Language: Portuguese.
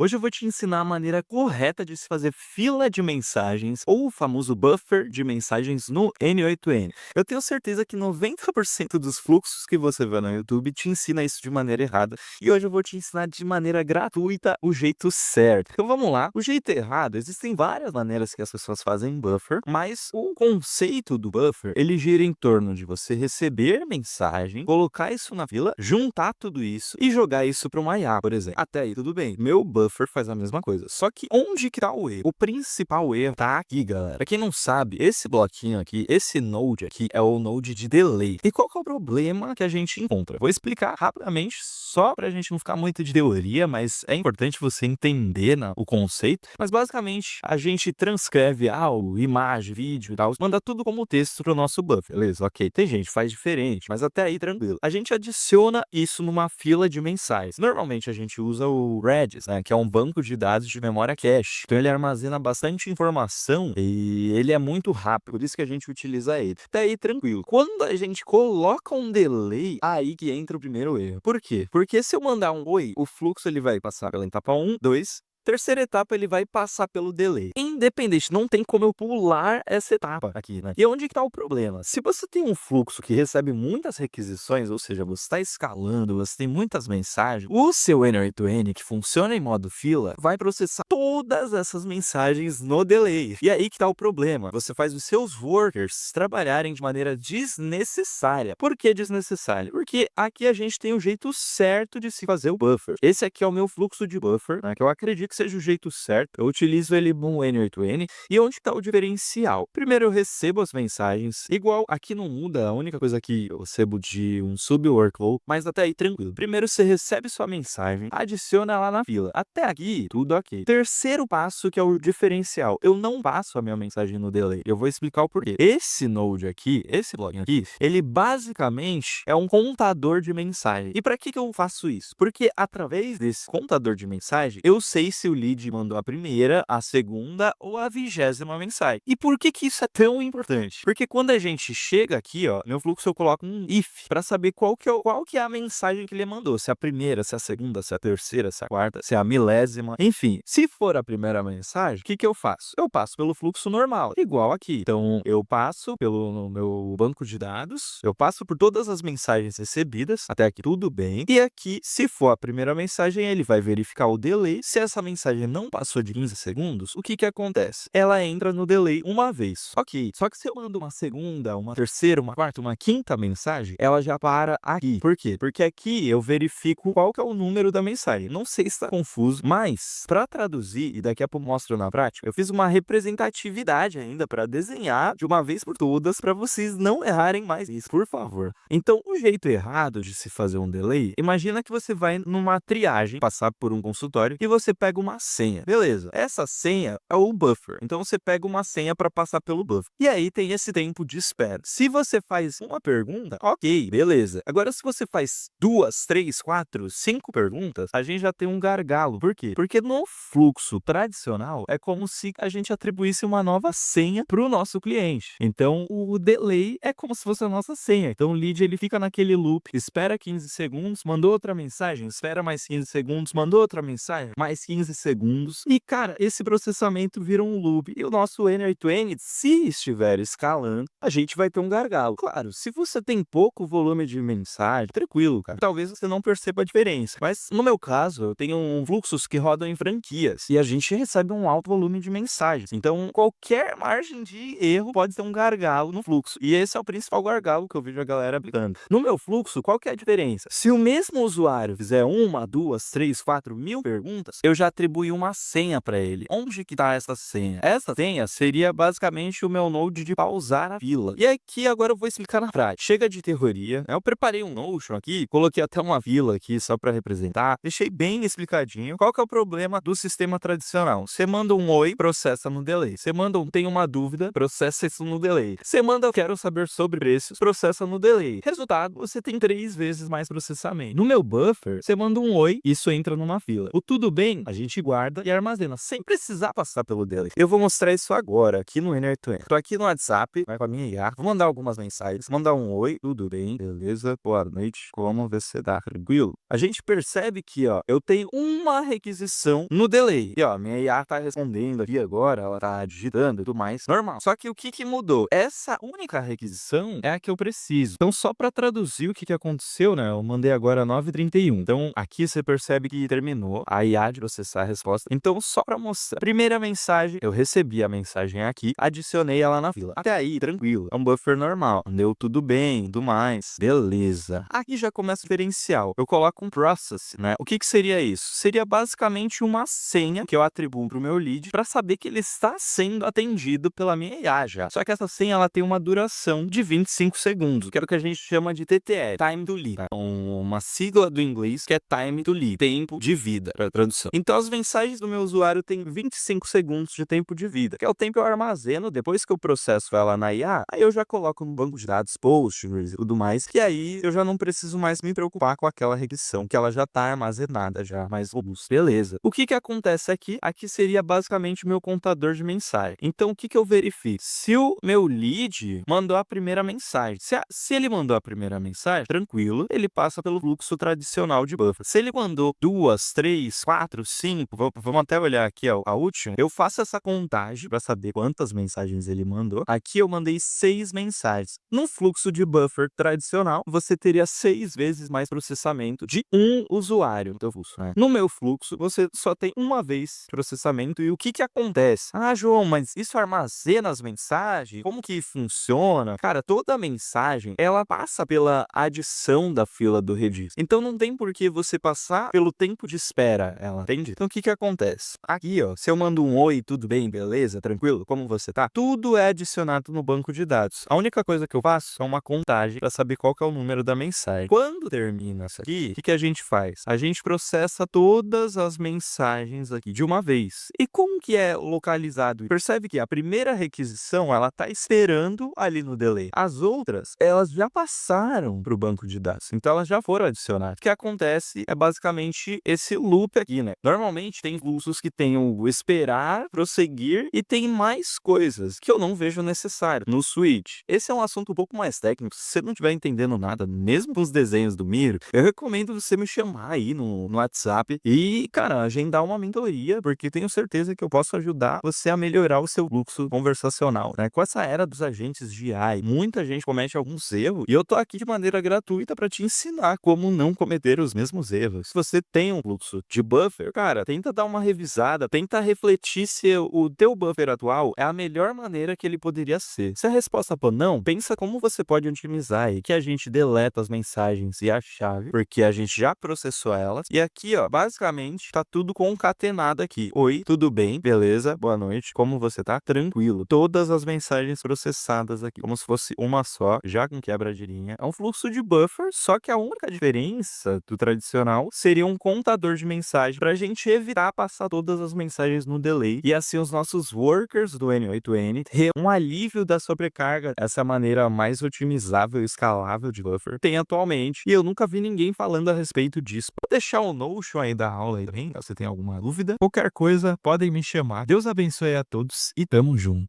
Hoje eu vou te ensinar a maneira correta de se fazer fila de mensagens ou o famoso buffer de mensagens no N8N. Eu tenho certeza que 90% dos fluxos que você vê no YouTube te ensina isso de maneira errada e hoje eu vou te ensinar de maneira gratuita o jeito certo. Então vamos lá. O jeito errado, existem várias maneiras que as pessoas fazem buffer, mas o conceito do buffer, ele gira em torno de você receber mensagem, colocar isso na fila, juntar tudo isso e jogar isso para uma IA, por exemplo. Até aí tudo bem. Meu buffer faz a mesma coisa. Só que onde que tá o erro? O principal erro tá aqui, galera. Pra quem não sabe, esse bloquinho aqui, esse node aqui é o node de delay. E qual que é o problema que a gente encontra? Vou explicar rapidamente, só pra gente não ficar muito de teoria, mas é importante você entender o conceito. Mas basicamente, a gente transcreve áudio, imagem, vídeo e tal, manda tudo como texto pro nosso buffer, beleza? Ok, tem gente que faz diferente, mas até aí tranquilo. A gente adiciona isso numa fila de mensagens. Normalmente a gente usa o Redis, né, que é um banco de dados de memória cache. Então ele armazena bastante informação e ele é muito rápido, por isso que a gente utiliza ele. Até aí tranquilo. Quando a gente coloca um delay, aí que entra o primeiro erro. Por quê? Porque se eu mandar um oi, o fluxo ele vai passar pela etapa 1, 2, terceira etapa ele vai passar pelo delay. Independente, não tem como eu pular essa etapa aqui, né? E onde que tá o problema? Se você tem um fluxo que recebe muitas requisições, ou seja, você está escalando, você tem muitas mensagens, o seu N8N, que funciona em modo fila, vai processar todas essas mensagens no delay. E aí que tá o problema. Você faz os seus workers trabalharem de maneira desnecessária. Por que desnecessária? Porque aqui a gente tem o jeito certo de se fazer o buffer. Esse aqui é o meu fluxo de buffer, né, que eu acredito que seja o jeito certo. Eu utilizo ele no N8N. E onde está o diferencial? Primeiro eu recebo as mensagens, igual aqui não muda, a única coisa que eu recebo de um sub-workflow, mas até aí tranquilo. Primeiro você recebe sua mensagem, adiciona ela na fila. Até aqui, tudo ok. Terceiro passo, que é o diferencial. Eu não passo a minha mensagem no delay. Eu vou explicar o porquê. Esse node aqui, esse bloquinho aqui, ele basicamente é um contador de mensagem. E para que eu faço isso? Porque através desse contador de mensagem, eu sei se o lead mandou a primeira, a segunda ou a 20ª mensagem. E por que isso é tão importante? Porque quando a gente chega aqui, ó, no fluxo eu coloco um if para saber qual que é a mensagem que ele mandou, se é a primeira, se é a segunda, se é a terceira, se é a quarta, se é a milésima, enfim. Se for a primeira mensagem, o que eu faço? Eu passo pelo fluxo normal, igual aqui. Então, eu passo pelo meu banco de dados, eu passo por todas as mensagens recebidas, até aqui tudo bem. E aqui, se for a primeira mensagem, ele vai verificar o delay. Se essa mensagem não passou de 15 segundos, o que acontece? Ela entra no delay uma vez. Ok, só que se eu mando uma segunda, uma terceira, uma quarta, uma quinta mensagem, ela já para aqui. Por quê? Porque aqui eu verifico qual que é o número da mensagem. Não sei se está confuso, mas para traduzir, e daqui a pouco eu mostro na prática, eu fiz uma representatividade ainda para desenhar de uma vez por todas para vocês não errarem mais isso, por favor. Então, o jeito errado de se fazer um delay, imagina que você vai numa triagem, passar por um consultório e você pega uma senha. Beleza, essa senha é o buffer. Então você pega uma senha para passar pelo buffer. E aí tem esse tempo de espera. Se você faz uma pergunta, ok, beleza. Agora se você faz 2, 3, 4, 5 perguntas, a gente já tem um gargalo. Por quê? Porque no fluxo tradicional é como se a gente atribuísse uma nova senha para o nosso cliente. Então o delay é como se fosse a nossa senha. Então o lead ele fica naquele loop, espera 15 segundos, mandou outra mensagem, espera mais 15 segundos, mandou outra mensagem, mais 15 segundos. E cara, esse processamento vira um loop. E o nosso N8N, se estiver escalando, a gente vai ter um gargalo. Claro, se você tem pouco volume de mensagem, tranquilo, cara. Talvez você não perceba a diferença. Mas no meu caso, eu tenho fluxos que rodam em franquias e a gente recebe um alto volume de mensagens. Então, qualquer margem de erro pode ter um gargalo no fluxo. E esse é o principal gargalo que eu vejo a galera aplicando. No meu fluxo, qual que é a diferença? Se o mesmo usuário fizer 1, 2, 3, 4 mil perguntas, eu já atribuí uma senha para ele. Onde que tá essa senha? Essa senha seria basicamente o meu node de pausar a fila. E aqui agora eu vou explicar na prática. Chega de teoria. Eu preparei um Notion aqui, coloquei até uma vila aqui só para representar. Deixei bem explicadinho. Qual que é o problema do sistema tradicional? Você manda um oi, processa no delay. Você manda tem uma dúvida, processa isso no delay. Você manda quero saber sobre preços, processa no delay. Resultado, você tem 3 vezes mais processamento. No meu buffer, você manda um oi, isso entra numa fila. O tudo bem, a gente guarda e armazena, sem precisar passar pelo pelo delay. Eu vou mostrar isso agora, aqui no N8N. Tô aqui no WhatsApp, vai com a minha IA, vou mandar algumas mensagens, mandar um oi, tudo bem, beleza, boa noite, como você tá, tranquilo? A gente percebe que, ó, eu tenho uma requisição no delay. E, ó, minha IA tá respondendo aqui agora, ela tá digitando e tudo mais, normal. Só que o que mudou? Essa única requisição é a que eu preciso. Então, só pra traduzir o que aconteceu, né, eu mandei agora 9h31. Então, aqui você percebe que terminou a IA de processar a resposta. Então, só pra mostrar. Primeira mensagem, eu recebi a mensagem aqui, adicionei ela na fila. Até aí, tranquilo. É um buffer normal. Deu tudo bem, tudo mais. Beleza. Aqui já começa o diferencial. Eu coloco um process, né? O que seria isso? Seria basicamente uma senha que eu atribuo pro meu lead para saber que ele está sendo atendido pela minha IA já. Só que essa senha ela tem uma duração de 25 segundos, que é o que a gente chama de TTL, Time to Lead. Tá? Uma sigla do inglês que é Time to Lead, tempo de vida, para tradução. Então as mensagens do meu usuário têm 25 segundos de tempo de vida, que é o tempo que eu armazeno depois que eu processo ela na IA, aí eu já coloco no banco de dados Postgres e tudo mais, que aí eu já não preciso mais me preocupar com aquela requisição, que ela já tá armazenada já, mais robusta. Beleza. O que acontece aqui? Aqui seria basicamente o meu contador de mensagem. Então o que eu verifico? Se o meu lead mandou a primeira mensagem, se ele mandou a primeira mensagem, tranquilo, ele passa pelo fluxo tradicional de buffer. Se ele mandou 2, 3, 4, 5, vamos até olhar aqui a última, eu faço essa contagem para saber quantas mensagens ele mandou. Aqui eu mandei 6 mensagens. No fluxo de buffer tradicional, você teria 6 vezes mais processamento de um usuário do fluxo, né? No meu fluxo, você só tem uma vez processamento. E o que acontece? Ah, João, mas isso armazena as mensagens? Como que funciona? Cara, toda mensagem, ela passa pela adição da fila do registro. Então não tem por que você passar pelo tempo de espera, ela, entende? Então o que acontece? Aqui, ó, se eu mando um oi, tudo bem, beleza, tranquilo, como você tá? Tudo é adicionado no banco de dados. A única coisa que eu faço é uma contagem para saber qual que é o número da mensagem. Quando termina isso aqui, o que a gente faz? A gente processa todas as mensagens aqui de uma vez. E como que é localizado? Percebe que a primeira requisição, ela tá esperando ali no delay. As outras, elas já passaram para o banco de dados. Então elas já foram adicionadas. O que acontece é basicamente esse loop aqui, né? Normalmente tem fluxos que tem o esperar, prosseguir e tem mais coisas que eu não vejo necessário no switch. Esse é um assunto um pouco mais técnico. Se você não estiver entendendo nada, mesmo com os desenhos do Miro, eu recomendo você me chamar aí no WhatsApp e, cara, agendar uma mentoria, porque tenho certeza que eu posso ajudar você a melhorar o seu fluxo conversacional, né? Com essa era dos agentes de AI, muita gente comete alguns erros e eu tô aqui de maneira gratuita para te ensinar como não cometer os mesmos erros. Se você tem um fluxo de buffer, cara, tenta dar uma revisada, tenta refletir se o teu buffer atual é a melhor maneira que ele poderia ser. Se a resposta for não, pensa como você pode otimizar aí, que a gente deleta as mensagens e a chave, porque a gente já processou elas. E aqui, ó, basicamente tá tudo concatenado aqui. Oi, tudo bem? Beleza? Boa noite. Como você tá? Tranquilo. Todas as mensagens processadas aqui, como se fosse uma só, já com quebra de linha. É um fluxo de buffer, só que a única diferença do tradicional seria um contador de mensagem pra gente evitar passar todas as mensagens no delay e assim os nossos workers do N8N ter um alívio da sobrecarga. Essa é a maneira mais otimizável e escalável de buffer tem atualmente e eu nunca vi ninguém falando a respeito disso. Vou deixar o Notion aí da aula aí também, se você tem alguma dúvida. Qualquer coisa, podem me chamar. Deus abençoe a todos e tamo junto.